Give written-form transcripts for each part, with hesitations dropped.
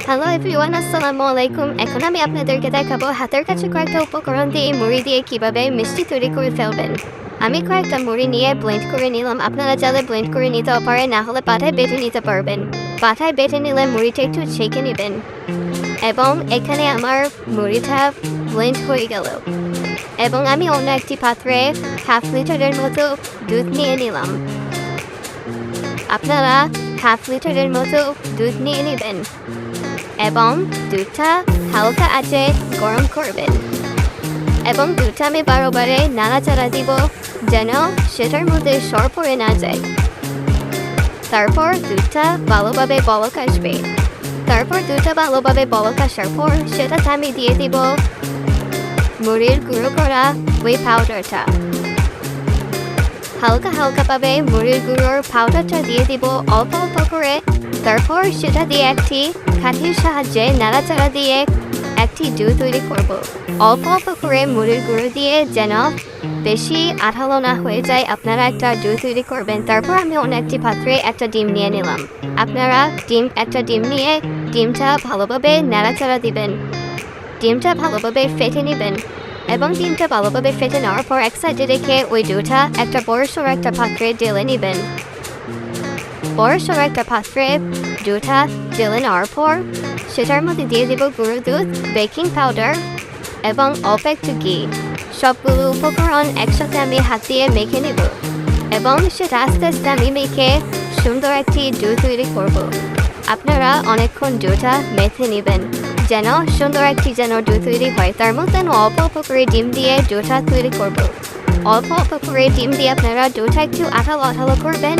Hello everyone, আসসালামু আলাইকুম। এখন আমি আপনাদেরকে দেখাবো হাতের কাছে কয়েকটা উপকরণ দিয়ে মুড়ি দিয়ে কিভাবে মিষ্টি তৈরি করে ফেলবেন। আমি কয়েকটা মুড়ি নিয়ে ব্লেন্ড করে নিলাম। আপনারা চাইলে ব্লেন্ড করে নিতে পারেন, না হলে পাটায় বেটে নিতে পারবেন। পাটায় বেটে নিলে মুড়িটা একটু ছেঁকে নেবেন। এবং এখানে আমার মুড়িটা ব্লেন্ড হয়ে গেল। এবং আমি অন্য একটি পাত্রে 1/2 লিটারের মতো দুধ নিয়ে নিলাম। আপনারা 1/2 লিটারের মতো দুধ নিয়ে নেবেন এবং দুধটা হালকা আঁচে গরম করবেন। এবং দুধটা আমি বারবারে নাড়াচাড়া দিব যেন সেটার মধ্যে সর পড়ে না যায়। তারপর দুধটা ভালোভাবে বলক আসবে। তারপর দুধটা ভালোভাবে বলক আসার পর সেটাতে আমি দিয়ে দিব মুড়ির গুঁড়ো করা ওই পাউডারটা। হালকা হালকাভাবে মুড়ির গুঁড়োর পাউডারটা দিয়ে দিব অল্প অল্প করে। তারপর সেটা দিয়ে একটি কাঠির সাহায্যে নাড়াচাড়া দিয়ে একটি ডো তৈরি করব। অল্প অল্প করে মুড়ির গুঁড়ো দিয়ে যেন বেশি আঠালো না হয়ে যায়, আপনারা একটা ডো তৈরি করবেন। তারপর আমি অন্য একটি পাত্রে একটা ডিম নিয়ে নিলাম। আপনারা একটা ডিম নিয়ে ডিমটা ভালোভাবে নাড়াচাড়া দিবেন। ডিমটা ভালোভাবে ফেটে নেবেন এবং ডিমটা ভালোভাবে ফেটে নেওয়ার পর এক সাইডে রেখে ওই ডোটা একটা বড়সড় একটা পাত্রে ঢেলে নেবেন। বড়সড় একটা পাত্রে ডোটা ঢেলে নেওয়ার পর সেটার মধ্যে দিয়ে দেব গুঁড়ো দুধ, বেকিং পাউডার এবং অল্প একটু ঘি। সবগুলো উপকরণ একসাথে আমি হাত দিয়ে মেখে নেব এবং সেটা আস্তে আস্তে আমি মেখে সুন্দর একটি ডো তৈরি করব। আপনারা অনেকক্ষণ ডোটা মেখে নেবেন যেন সুন্দর একটি ডো তৈরি হয়। তার মধ্যে অল্প অল্প করে ডিম দিয়ে ডোটা তৈরি করব। অল্প অল্প করে ডিম দিয়ে আপনারা ডোটা একটু আঠালো আঠালো করবেন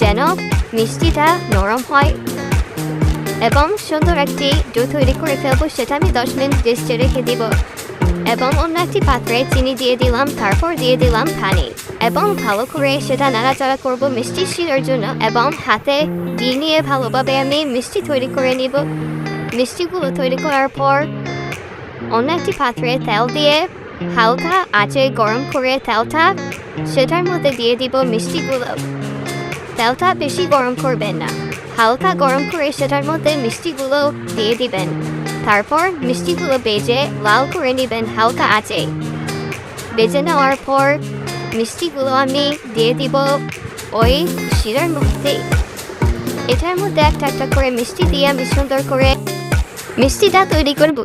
যেন মিষ্টিটা নরম হয় এবং সুন্দর একটি ডো তৈরি করে ফেলবো। সেটা আমি 10 মিনিট রেস্টে রেখে দিব এবং অন্য একটি পাত্রে চিনি দিয়ে দিলাম। তারপর দিয়ে দিলাম পানি এবং ভালো করে সেটা নাড়াচাড়া করব মিষ্টি শিরার জন্য। এবং হাতে দিয়ে নিয়ে ভালোভাবে আমি মিষ্টি তৈরি করে নিব। মিষ্টিগুলো তৈরি করার পর অন্য একটি পাত্রে তেল দিয়ে হালকা আঁচে গরম করে তেলটা সেটার মধ্যে দিয়ে দিব মিষ্টিগুলো। তেলটা বেশি গরম করবেন না, হালকা গরম করে সেটার মধ্যে মিষ্টিগুলো দিয়ে দিবেন। তারপর মিষ্টিগুলো ভেজে লাল করে নেবেন হালকা আঁচে। ভেজে নেওয়ার পর মিষ্টিগুলো আমি দিয়ে দিব ওই শিরার মধ্যে। এটার মধ্যে একটা একটা করে মিষ্টি দিয়ে আমি সুন্দর করে মিষ্টিটা তৈরি করব।